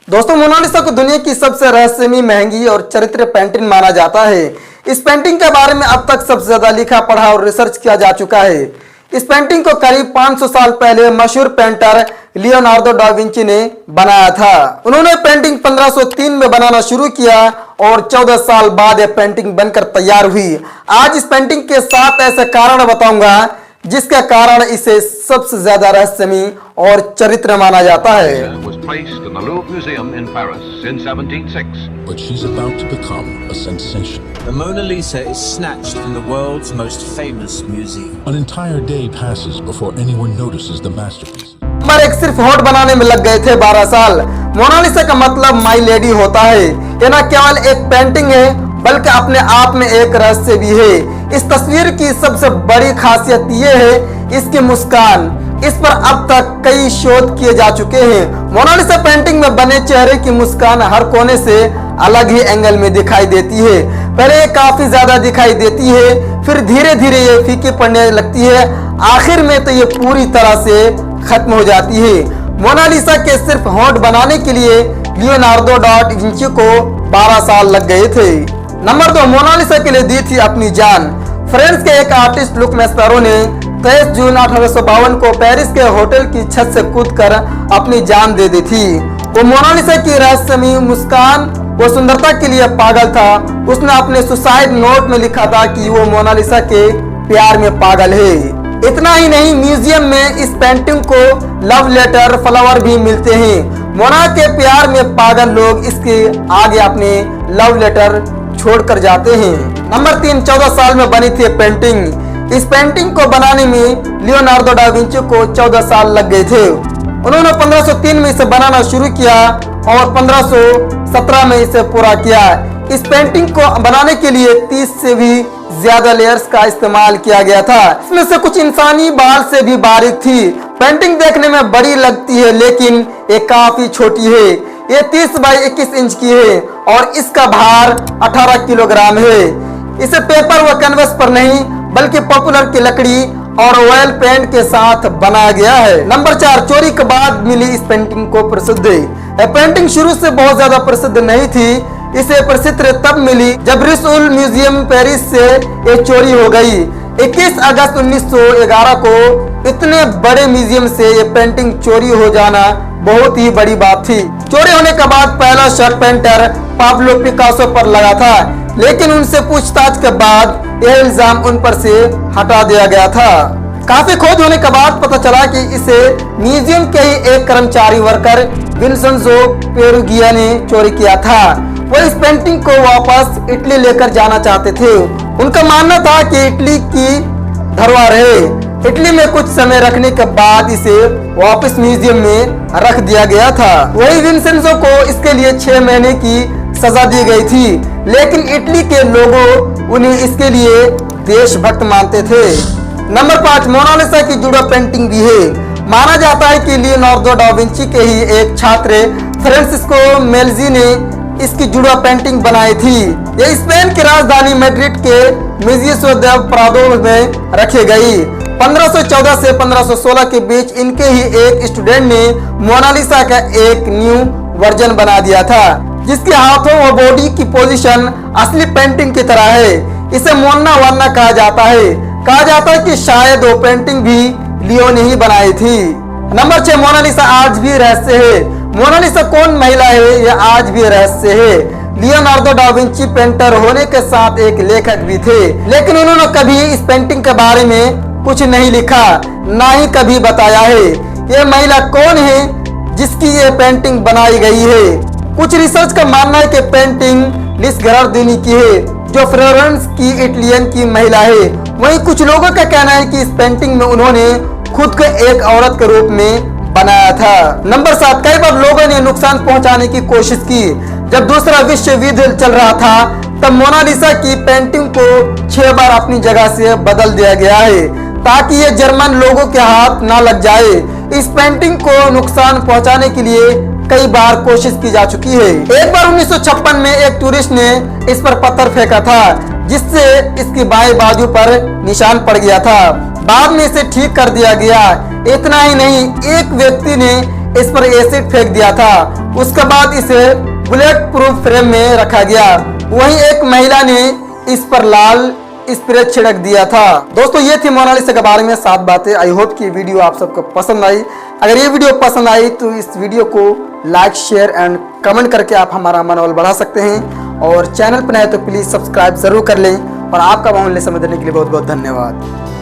दोस्तों, मोनालिसा को दुनिया की सबसे रहस्यमयी, महंगी और चरित्र पेंटिंग माना जाता है। इस पेंटिंग के बारे में अब तक सबसे ज्यादा लिखा, पढ़ा और रिसर्च किया जा चुका है। इस पेंटिंग को करीब 500 साल पहले मशहूर पेंटर लियोनार्डो डा विंची ने बनाया था। उन्होंने पेंटिंग 1503 में बनाना शुरू किया और 14 साल बाद यह पेंटिंग बनकर तैयार हुई। आज इस पेंटिंग के 7 ऐसे कारण बताऊंगा जिसका कारण इसे सबसे ज्यादा रहस्यमयी और चरित्र माना जाता है। Placed in the Louvre Museum in Paris in 1706. But she's about to become a sensation. The Mona Lisa is snatched from the world's most famous museum. An entire day passes before anyone notices the masterpiece. Number 1, सिर्फ होठ बनाने में लग गए थे 12 साल। Mona Lisa का मतलब माई लेडी होता है। यह न केवल एक पेंटिंग है बल्कि अपने आप में एक रहस्य भी है। इस तस्वीर की सबसे बड़ी खासियत यह है इसकी मुस्कान। इस पर अब तक कई शोध किए जा चुके हैं। मोनालिसा पेंटिंग में बने चेहरे की मुस्कान हर कोने से अलग ही एंगल में दिखाई देती है। पहले ये काफी ज्यादा दिखाई देती है, फिर धीरे धीरे ये फीकी पड़ने लगती है, आखिर में तो ये पूरी तरह से खत्म हो जाती है। मोनालिसा के सिर्फ होंठ बनाने के लिए लियोनार्डो डा विंची को 12 साल लग गए थे। नंबर 2, मोनालिसा के लिए दी थी अपनी जान। फ्रांस के एक आर्टिस्ट लुक मेस्पेरो ने 23 जून 1852 को पेरिस के होटल की छत से कूदकर अपनी जान दे दी थी। वो मोनालिसा की रहस्यमयी मुस्कान वो सुंदरता के लिए पागल था। उसने अपने सुसाइड नोट में लिखा था कि वो मोनालिसा के प्यार में पागल है। इतना ही नहीं, म्यूजियम में इस पेंटिंग को लव लेटर, फ्लावर भी मिलते हैं। मोना के प्यार में पागल लोग इसके आगे अपने लव लेटर छोड़कर जाते हैं। नंबर 3, 14 साल में बनी थी पेंटिंग। इस पेंटिंग को बनाने में लियोनार्डो डा विंची को 14 साल लग गए थे। उन्होंने 1503 में इसे बनाना शुरू किया और 1517 में इसे पूरा किया। इस पेंटिंग को बनाने के लिए 30 से भी ज्यादा लेयर्स का इस्तेमाल किया गया था। इसमें से कुछ इंसानी बाल से भी बारीक थी। पेंटिंग देखने में बड़ी लगती है लेकिन ये काफी छोटी है। ये 30 बाई 21 इंच की है और इसका भार 18 किलोग्राम है। इसे पेपर व कैनवस पर नहीं बल्कि पॉपुलर की लकड़ी और ऑयल पेंट के साथ बनाया गया है। नंबर 4, चोरी के बाद मिली इस पेंटिंग को प्रसिद्ध। यह पेंटिंग शुरू से बहुत ज्यादा प्रसिद्ध नहीं थी। इसे प्रसिद्ध तब मिली जब रिसुल म्यूजियम पेरिस से ये चोरी हो गई। 21 अगस्त 1911 को इतने बड़े म्यूजियम से ये पेंटिंग चोरी हो जाना बहुत ही बड़ी बात थी। चोरी होने के बाद पहला शक पेंटर पाब्लो पिकासो पर लगा था, लेकिन उनसे पूछताछ के बाद यह इल्जाम उन पर से हटा दिया गया था। काफी खोज होने के बाद पता चला कि इसे म्यूजियम के ही एक कर्मचारी वर्कर विंसेंजो पेरुगिया ने चोरी किया था। वो इस पेंटिंग को वापस इटली लेकर जाना चाहते थे। उनका मानना था कि इटली की धरोहर है। इटली में कुछ समय रखने के बाद इसे वापस म्यूजियम में रख दिया गया था। वही विंसेंजो को इसके लिए 6 महीने की सजा दी गई थी, लेकिन इटली के लोगों उन्हें इसके लिए देशभक्त मानते थे। नंबर 5, मोनालिसा की जुड़ा पेंटिंग भी है। माना जाता है कि लियोनार्डो डा विंची के ही एक छात्र फ्रांसिस्को मेल्जी ने इसकी जुड़ा पेंटिंग बनाई थी। ये स्पेन की राजधानी मैड्रिड के म्यूजियो देल प्रादो में रखी गई। 1514 से 1516 के बीच इनके ही एक स्टूडेंट ने मोनालिसा का एक न्यू वर्जन बना दिया था, जिसके हाथों व बॉडी की पोजीशन असली पेंटिंग की तरह है। इसे मोना वर्ना कहा जाता है। कहा जाता है कि शायद वो पेंटिंग भी लियो ने ही बनाई थी। नंबर 6, मोनालिसा आज भी रहस्य है। मोनालिसा कौन महिला है यह आज भी रहस्य है। लियोनार्डो डा विंची पेंटर होने के साथ एक लेखक भी थे, लेकिन उन्होंने कभी इस पेंटिंग के बारे में कुछ नहीं लिखा, ना ही कभी बताया है ये महिला कौन है जिसकी ये पेंटिंग बनाई गई है। कुछ रिसर्च का मानना है कि पेंटिंग लिस गरार्डिनी की है, जो फ्लोरेंस की इटालियन की महिला है। वहीं कुछ लोगों का कहना है कि इस पेंटिंग में उन्होंने खुद को एक औरत के रूप में बनाया था। नंबर 7, कई बार लोगों ने नुकसान पहुंचाने की कोशिश की। जब दूसरा विश्व युद्ध चल रहा था तब मोनालिसा की पेंटिंग को 6 बार अपनी जगह से बदल दिया गया है ताकि ये जर्मन लोगों के हाथ ना लग जाए। इस पेंटिंग को नुकसान पहुंचाने के लिए कई बार कोशिश की जा चुकी है। एक बार 1956 में एक टूरिस्ट ने इस पर पत्थर फेंका था, जिससे इसकी बाएं बाजू पर निशान पड़ गया था। बाद में इसे ठीक कर दिया गया। इतना ही नहीं, एक व्यक्ति ने इस पर एसिड फेंक दिया था। उसके बाद इसे बुलेट प्रूफ फ्रेम में रखा गया। वहीं एक महिला ने इस पर लाल स्प्रे छिड़क दिया था। दोस्तों ये थी मोनालिसा के बारे में 7 बातें। आई होप कि ये वीडियो आप सबको पसंद आई। अगर ये वीडियो पसंद आई तो इस वीडियो को लाइक शेयर एंड कमेंट करके आप हमारा मनोबल बढ़ा सकते हैं, और चैनल पर नए तो प्लीज सब्सक्राइब जरूर कर लें। और आपका बहुमूल्य समय देने के लिए बहुत बहुत धन्यवाद।